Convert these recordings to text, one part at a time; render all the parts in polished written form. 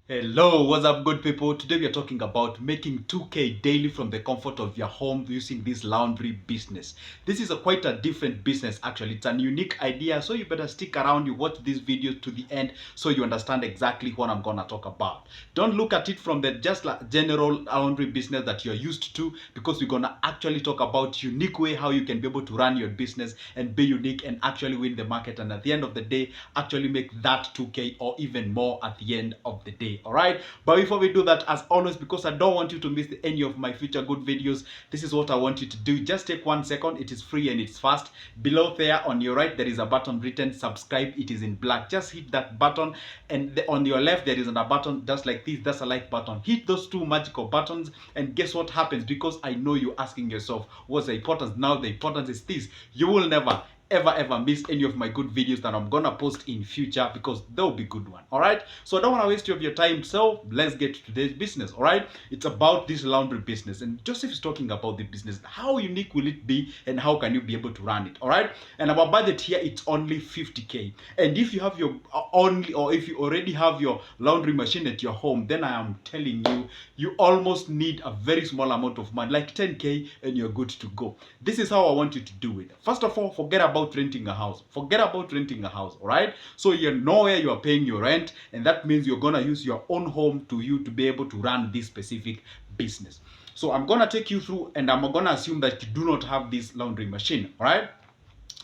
Hello, what's up good people? Today we are talking about making 2K daily from the comfort of your home using this laundry business. This is quite a different business actually. It's a unique idea, so you better stick around, you watch this video to the end so you understand exactly what I'm gonna talk about. Don't look at it from the just like general laundry business that you're used to, because we're gonna actually talk about unique way how you can be able to run your business and be unique and actually win the market, and at the end of the day actually make that 2K or even more at the end of the day. All right, but before we do that, as always, because I don't want you to miss any of my future good videos, this is what I want you to do. Just take 1 second. It is free and it's fast. Below there on your right there is a button written subscribe. It is in black. Just hit that button, and on your left there is a button just like this. That's a like button. Hit those two magical buttons, and guess what happens? Because I know you're asking yourself what's the importance. Now the importance is this: you will never ever miss any of my good videos that I'm gonna post in future, because they'll be good one. All right, so I don't want to waste your time, so let's get to today's business. All right, it's about this laundry business, and Joseph is talking about the business. How unique will it be, and how can you be able to run it? All right, and our budget here, it's only 50K, and if you have your only, or if you already have your laundry machine at your home, then I am telling you, you almost need a very small amount of money, like 10K, and you're good to go. This is how I want you to do it. First of all, forget about renting a house. Forget about renting a house, all right? So you know where you are paying your rent, and that means you're gonna use your own home to be able to run this specific business. So I'm gonna take you through, and I'm gonna assume that you do not have this laundry machine, all right?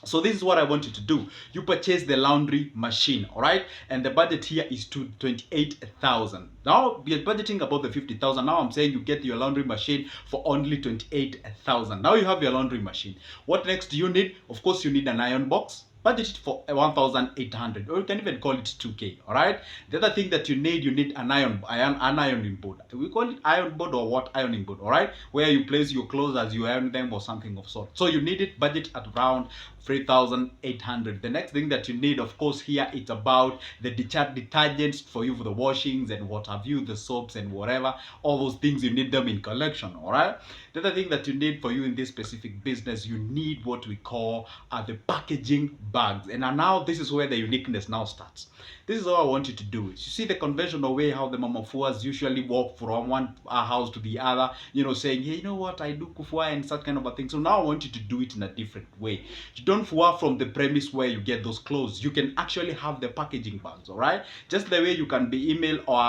So this is what I want you to do. You purchase the laundry machine, all right? And the budget here is to 28,000. Now we are budgeting about the 50,000. Now I'm saying you get your laundry machine for only 28,000. Now you have your laundry machine. What next do you need? Of course, you need an iron box. Budget it for 1,800, or you can even call it 2K. All right. The other thing that you need an ironing board. We call it iron board, or what, ironing board. All right, where you place your clothes as you iron them or something of sort. So you need it. Budget at around 3,800. The next thing that you need, of course, here it's about the detergents for you for the washings and what have you, the soaps and whatever. All those things, you need them in collection. All right. The other thing that you need for you in this specific business, you need what we call the packaging bags. And now this is where the uniqueness now starts. This is how I want you to do it. You see the conventional way how the mama fuas usually walk from one house to the other, saying, hey, you know what, I do kufua and such kind of a thing. So now I want you to do it in a different way. You don't fua from the premise where you get those clothes. You can actually have the packaging bags, all right? Just the way you can be emailed, or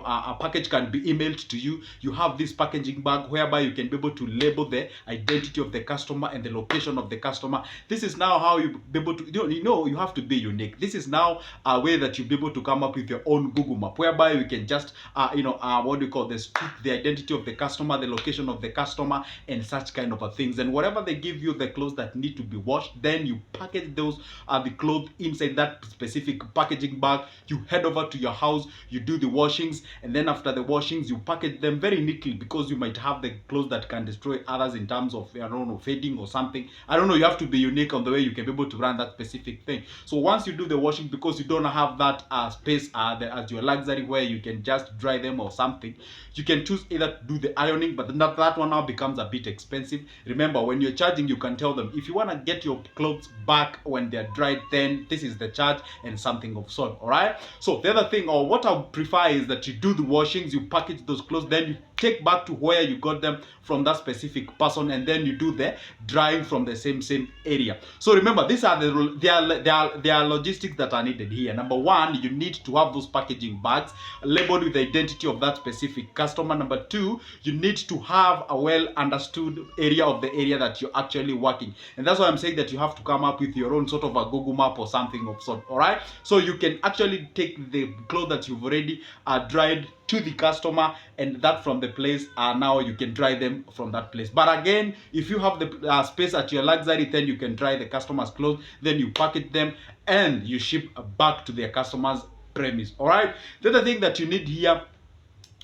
a package can be emailed to you. You have this packaging bag whereby you can be able to label the identity of the customer and the location of the customer. This is now how you be able to, you have to be unique. This is now a way that you'll be able to come up with your own Google map, whereby you can just what do you call this, the identity of the customer, the location of the customer, and such kind of things. And whatever they give you, the clothes that need to be washed, then you package those the clothes inside that specific packaging bag. You head over to your house, you do the washings, and then after the washings you package them very neatly, because you might have the clothes that can destroy others in terms of, I don't know, fading or something. I don't know, you have to be unique on the way you can be able to run that specific thing. So once you do the washing, because you don't have that space as your luxury where you can just dry them or something, you can choose either to do the ironing, but that one now becomes a bit expensive. Remember, when you're charging, you can tell them, if you want to get your clothes back when they're dried, then this is the charge and something of sort. All right. So the other thing, or what I prefer, is that you do the washings, you package those clothes, then you take back to where you got them from that specific person, and then you do the drying from the same area. So remember, these are there are logistics that are needed here. Number one, you need to have those packaging bags labeled with the identity of that specific customer. Number two, you need to have a well understood area of the area that you're actually working, and that's why I'm saying that you have to come up with your own sort of a Google map or something of sort. All right, so you can actually take the clothes that you've already dried to the customer, and that from the place now you can dry them from that place. But again, if you have the space at your luxury, then you can dry the customer's clothes, then you package them and you ship back to their customer's premise. All right, the other thing that you need here,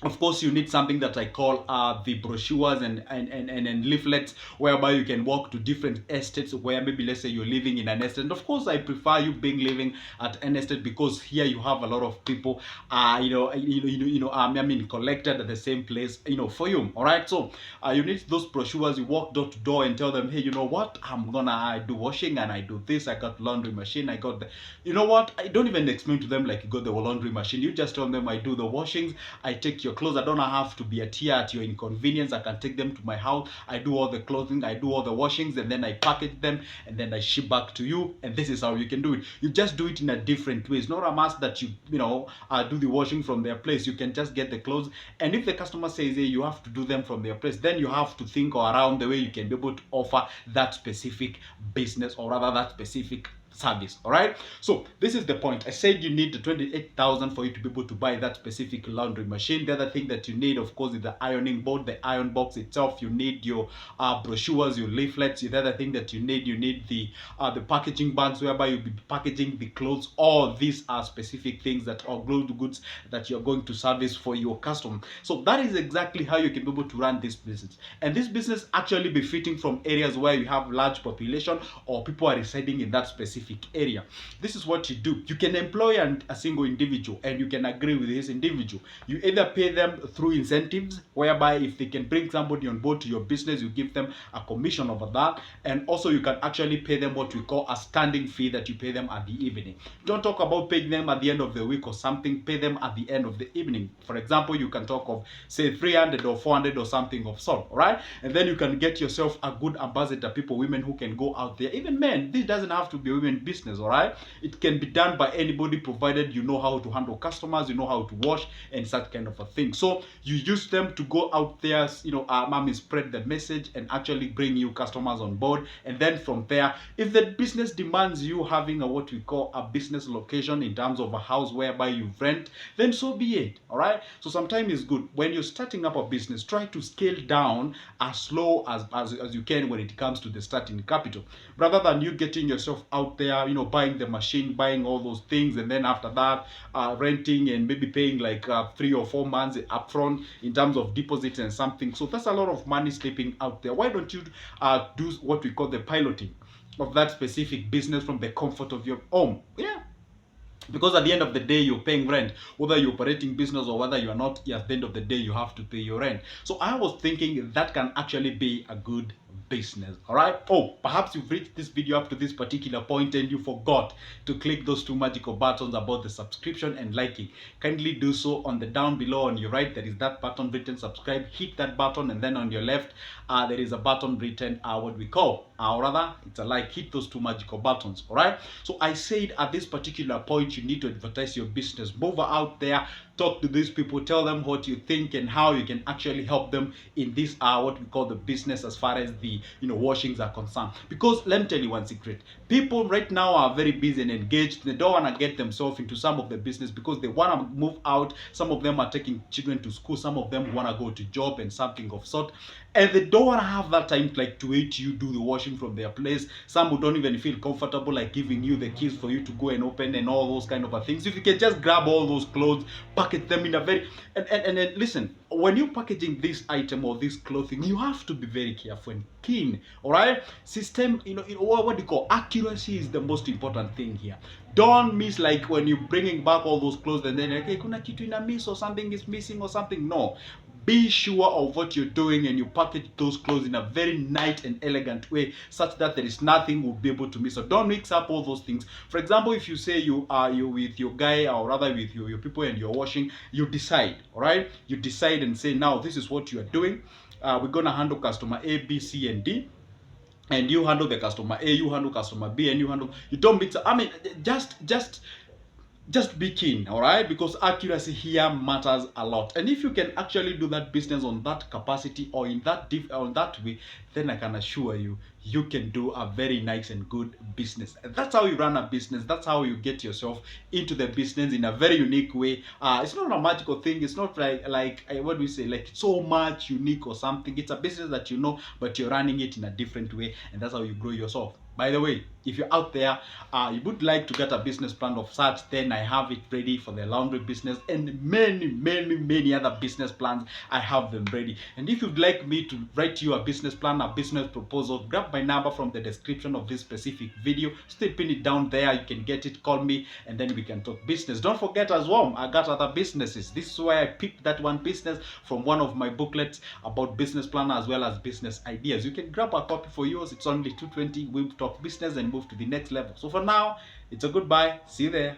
Of course, you need something that I call the brochures and leaflets, whereby you can walk to different estates where maybe, let's say, you're living in an estate. And of course, I prefer you being living at an estate, because here you have a lot of people, I mean, collected at the same place, for you. All right. So you need those brochures. You walk door to door and tell them, hey, you know what? I'm gonna do washing and I do this. I got laundry machine. I got the, you know what? I don't even explain to them like you got the laundry machine. You just tell them I do the washings. I take your clothes. I don't have to be here at your inconvenience. I can take them to my house. I do all the clothing. I do all the washings, and then I package them, and then I ship back to you. And this is how you can do it. You just do it in a different way. It's not a must that you do the washing from their place. You can just get the clothes, and if the customer says, hey, you have to do them from their place, then you have to think around the way you can be able to offer that specific business, or rather that specific service. All right. So this is the point. I said you need the 28,000 for you to be able to buy that specific laundry machine. The other thing that you need, of course, is the ironing board, the iron box itself. You need your brochures, your leaflets. The other thing that you need the packaging bags, whereby you'll be packaging the clothes. All these are specific things that are goods that you're going to service for your customer. So that is exactly how you can be able to run this business. And this business actually be fitting from areas where you have large population, or people are residing in that specific area. This is what you do. You can employ a single individual, and you can agree with this individual. You either pay them through incentives, whereby if they can bring somebody on board to your business, you give them a commission over that. And also you can actually pay them what we call a standing fee, that you pay them at the evening. Don't talk about paying them at the end of the week or something. Pay them at the end of the evening. For example, you can talk of, say, 300 or 400 or something of sort. All right. And then you can get yourself a good ambassador, people, women who can go out there, even men. This doesn't have to be women business. All right. It can be done by anybody, provided you know how to handle customers, you know how to wash and such kind of a thing. So you use them to go out there, mommy, spread the message and actually bring you customers on board. And then from there, if the business demands you having what we call a business location, in terms of a house whereby you rent, then so be it. All right. So sometimes it's good when you're starting up a business, try to scale down as slow as you can when it comes to the starting capital, rather than you getting yourself out there, buying the machine, buying all those things, and then after that renting and maybe paying like 3 or 4 months upfront in terms of deposits and something. So that's a lot of money slipping out there. Why don't you do what we call the piloting of that specific business from the comfort of your home? Yeah. Because at the end of the day, you're paying rent, whether you're operating business or whether you're not. At the end of the day, you have to pay your rent. So I was thinking that can actually be a good business. All right. Oh, perhaps you've reached this video up to this particular point and you forgot to click those two magical buttons about the subscription and liking. Kindly do so. On the down below on your right, there is that button written subscribe. Hit that button, and then on your left there is a button written what we call, or rather it's a like. Hit those two magical buttons. All right. So I said at this particular point, you need to advertise your business. Move out there, talk to these people, tell them what you think and how you can actually help them in this what we call the business, as far as the washings are concerned. Because let me tell you one secret, people right now are very busy and engaged. They don't want to get themselves into some of the business because they want to move out. Some of them are taking children to school, some of them want to go to job and something of sort, and they don't want to have that time like to wait you do the washing from their place. Some who don't even feel comfortable like giving you the keys for you to go and open and all those kind of things. If you can just grab all those clothes, package them in a very and listen, when you're packaging this item or this clothing, you have to be very careful and keen. All right. System, what do you call, accuracy is the most important thing here. Don't miss, like when you're bringing back all those clothes and then like, hey, kuna kitu ina miss or something is missing or something. No, be sure of what you're doing, and you package those clothes in a very nice and elegant way, such that there is nothing will be able to miss. So don't mix up all those things. For example, if you say you with your guy, or rather with your people, and you're washing, you decide. All right, you decide and say, now this is what you are doing. We're gonna handle customer A, B, C, and D. And you handle the customer A, you handle customer B, and you don't mix up. I mean, just be keen. All right, because accuracy here matters a lot. And if you can actually do that business on that capacity, or in that on that way, then I can assure you, you can do a very nice and good business. And that's how you run a business. That's how you get yourself into the business in a very unique way. It's not a magical thing. It's not like what do we say, like so much unique or something. It's a business that but you're running it in a different way, and that's how you grow yourself. By the way, if you're out there, you would like to get a business plan of such, then I have it ready for the laundry business and many other business plans. I have them ready. And if you'd like me to write you a business plan, a business proposal, grab my number from the description of this specific video. Stay pin it down there. You can get it, call me, and then we can talk business. Don't forget as well, I got other businesses. This is why I picked that one business from one of my booklets about business plan as well as business ideas. You can grab a copy for yours. It's only $220. We'll talk business and move to the next level. So for now, it's a goodbye. See you there.